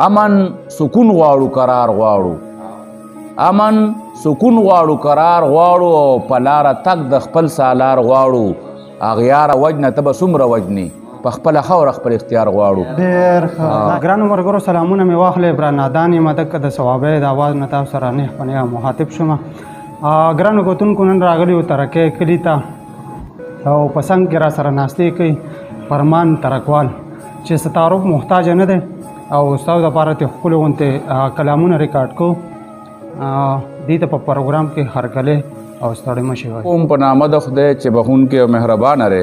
امن سکون غواړو قرار غواړو امن سکون غواړو قرار غواړو او په لاره تګ د خپل سالار غواړو اغیاره وجنه ته به څومره وجنې په خپله خاوره خپل اختیار غواړو. ډېر ښه. ګرانو ملګرو سلامونه مې واخلې. عمران نادان یم دکه د صوابۍ د اواز نه تاسو سره نه پنیا مخاطب شوم. ګرانو کتونکو نن راغلي یو ترکۍ کلي ته او په څنګ کې را سره ناستې کوي فرمان ترکوال چې ستعارف محتاج نه دی او ستاسو دپاره ترې ښکلي غوندې کلامونه ریکارډ کوو. دې ته په پروګرام کې هرکلی او ستړی مه شئ. کوم په نامه د خدای چې بخونکی او مهربانه دی.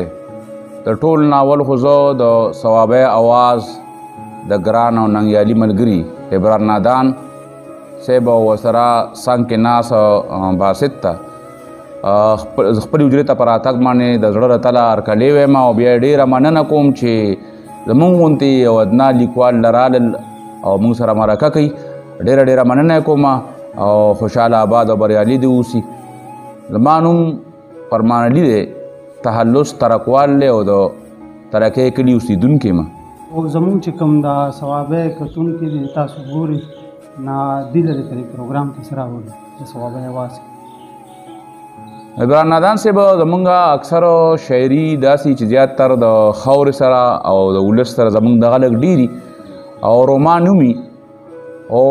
د ټول ناول خو زه د صوابۍ اواز د ګران او ننګیالي ملګري عمران نادان صاحب او ورسره څنګ کې ناست باسط ته خپلې حجرې ته په راتګ باندې د زړه له تله هرکلی وایم او بیا یې ډېره مننه کوم چې زمونږ غوندې یو ادنا لیکوال له رالل او موږ سره مرکه کوي. ډېره مننه یې کوم او خوشحاله آباد او بریالي دې اوسي. زما نوم فرمان علي دی، تحلس ترکوال دی او د ترکۍ کلي اوسېدونکی یم. او زمونږ چې کوم د صوابۍ کتونکي دي تاسو ګورئ نه دې لرې په دې پروګرام کې څه راولي د صوابۍ اواز کې. عمران نادان صاحب زمونږ اکثرو شاعري داسې چې زیاتتر د خاورې سره او د ولس سره زمونږ دغه لږ ډېري او رومان ومي او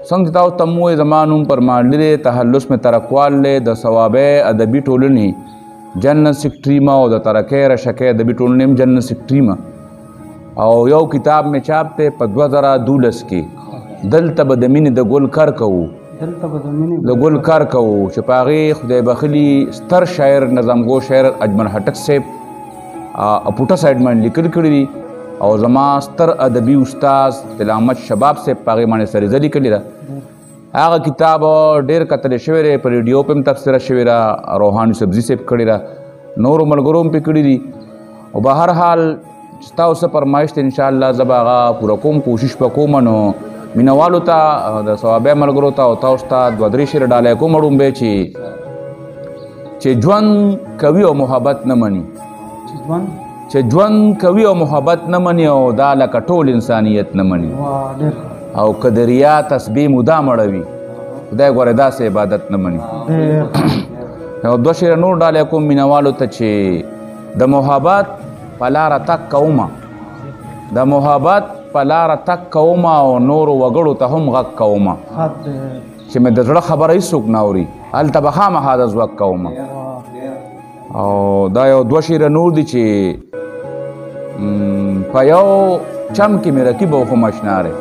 څنګه چې تاسو ته مو ووایي زما نوم فرمان علي دی، تحلس مې ترکوال دی، د صوابۍ ادبي ټولنې جنرل سیکرټري یم او د ترکۍ رشکۍ ادبي ټولنې هم جنرل سیکرټري یم او یو کتاب مې چاپ دی په 2012 کې. دلته به د مینې د ګل کر کوو د ګل کار کوو چې په هغې خدای بخلي ستر شاعر نظامګو شاعر اجمل هټک صاحب پوټه سایډ باندې لیکل کړي دي او زما ستر ادبي استاز طلا احمد شباب صاحب په هغې باندې سریزه لیکلې ده. هغه کتاب ډېر کتلی شوی دی، په ریډیو پې هم تبصره شوې ده، روحاني سبزي صاحب کړې ده، نورو ملګرو هم پې کړي دي او به هر حال چې ستاسو څه فرمایش دی انشاءالله زه به هغه پوره کوم، کوشش به کوم. نو مینوالو ته د صوابۍ ملګرو ته او تاسو ته 2-3 شعر ډالۍ کوم اړومبی چې ژوند کوي او محبت نه مني، چې ژوند کوي او محبت نه مني او دا لکه ټول انسانیت نه مني او که د ریا تسبیح مودا مړوي خدای ګورې داسې عبادت نه مني. یو 2 شعر نور ډالۍ کوم مینوالو ته چې د محبت په لاره تک کومه، د محبت په لاره تک کومه او نورو وګړو ته هم غږ کومه چې مې د زړه خبره هېڅوک نه اوري هلته به خامخا د ځواک کومه. او دا یو 2 شعره نور دي چې په یو چم کې مې رقیب او خو مشنا دی،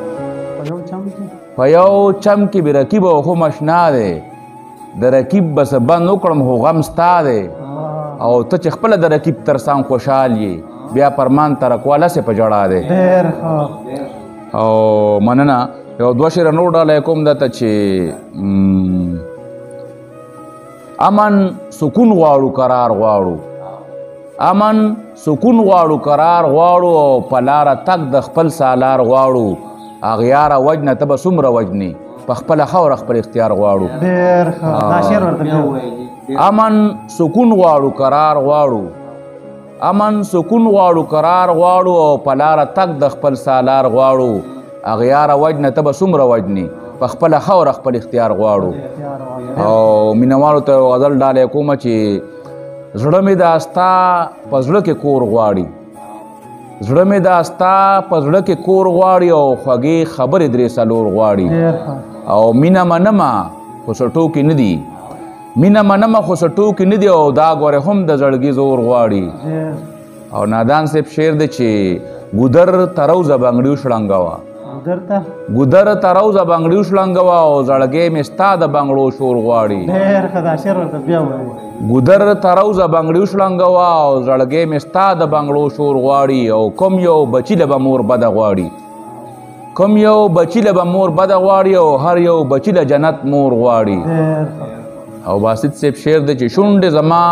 په یو چم کې مې رقیب او خو مشنا دی، د رقیب به څه بند وکړم خو غم ستا دی او ته چې خپله د رقیب تر څنګ خوشحال یې بیا فرمان ترکواله سې په جړا دی. او مننه. یو 2 شعر نور ډالۍ کوم درته چې امن سکون غواړو قرار غواړو امن سکون غواړو قرار غواړو او په لاره تګ د خپل سالار غواړو اغیاره وجنه ته به څومره وجنې په خپله خاوره خپل اختیار غواړو. امن سکون غواړو قرار غواړو امن سکون غواړو قرار غواړو او په لاره تګ د خپل سالار غواړو اغیاره وجنه ته به څومره وجنې په خپله خاوره خپل اختیار غواړو. او مینوالو ته غزل ډالۍ کومه چې زړه مې دا ستا په زړه کې کور غواړي، زړه مې دا ستا په زړه کې کور غواړي او خوږې خبرې 3-4 غواړي او مینه منمه خو څه ټوکې نه دي، مینه منمه خو څه ټوکې نه دي او دا ګورې هم د زړګي زور غواړي. او نادان صاحب شعر دی چې ګودر تروزه بنګړي وشړنګوه، ګودر تروزه بنګړي وشړنګوه او زړګی مې ستا د بنګړو شور غواړي. ګودر تروزه بنګړي وشړنګوه او زړګی مې ستا د بنګړو شور غواړي او کوم یو بچي له به مور بده غواړي، کوم یو بچي له به مور بده غواړي او هر یو بچي له جنت مور غواړي. او باسط صاحب شعر دی چې شونډې زما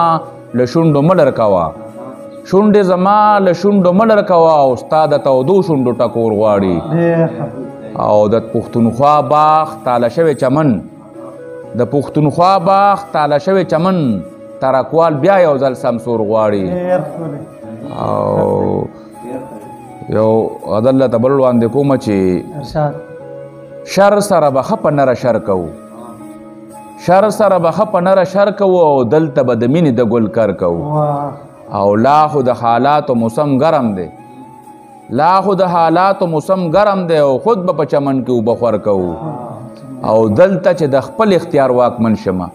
له شونډو مه لر کوه، شونډې زما له شونډو مه لر کوه او ستا د تودو شونډو ټکور غواړي. او د پښتونخوا باغ تاله شوی چمن، د پښتونخوا باغ تاله شوی چمن ترکوال بیا یو ځل سمسور غواړي. او یو غزل ته بل وړاندې کومه چې شر سره به ښه په نره شر کوو شر سره به ښه په نره شر کوو او دلته به د مینې د ګل کر کوو او لا خو د حالاتو موسم ګرم دی لا خو د حالاتو موسم ګرم دی او خود به په چمن کې اوبه خور کوو او دلته چې د خپل اختیار واکمن شمه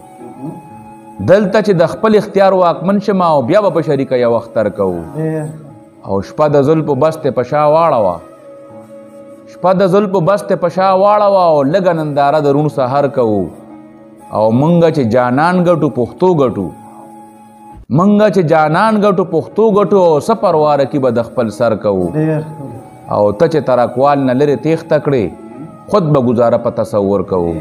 دلته چې د خپل اختیار واکمن شمه او بیا به په شریکه یو اختر کوو او شپه د زلفو بس ته په شا واړوه شپه د زلفو بس ته په شا واړوه او لږه ننداره د روڼ سهار کوو او مونږ چې جانان ګټو پښتو ګټو مونږ چې جانان ګټو پښتو ګټو او څه پروا رکي به د خپل سر کوو او ته چې ترکوال نه لرې تېښته کړې خود به ګزاره په تصور کوو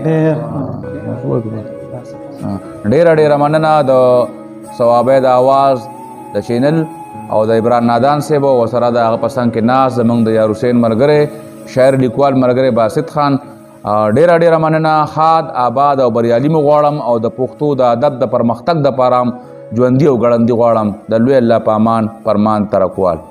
ډېره مننه د ثوابه د آواز د چینل او د عمران نادان صاحب او سره د هغه په څنګ کې ناست زموږ د یار حسین ملګری شاعر لیکوال ملګری باسط خان ډېره مننه ښاد آباد او بریالي مو غواړم او د پښتو د ادب د پرمختګ دپاره هم ژوندي او ګړندي غواړم د لوی الله په امان فرمان ترکوال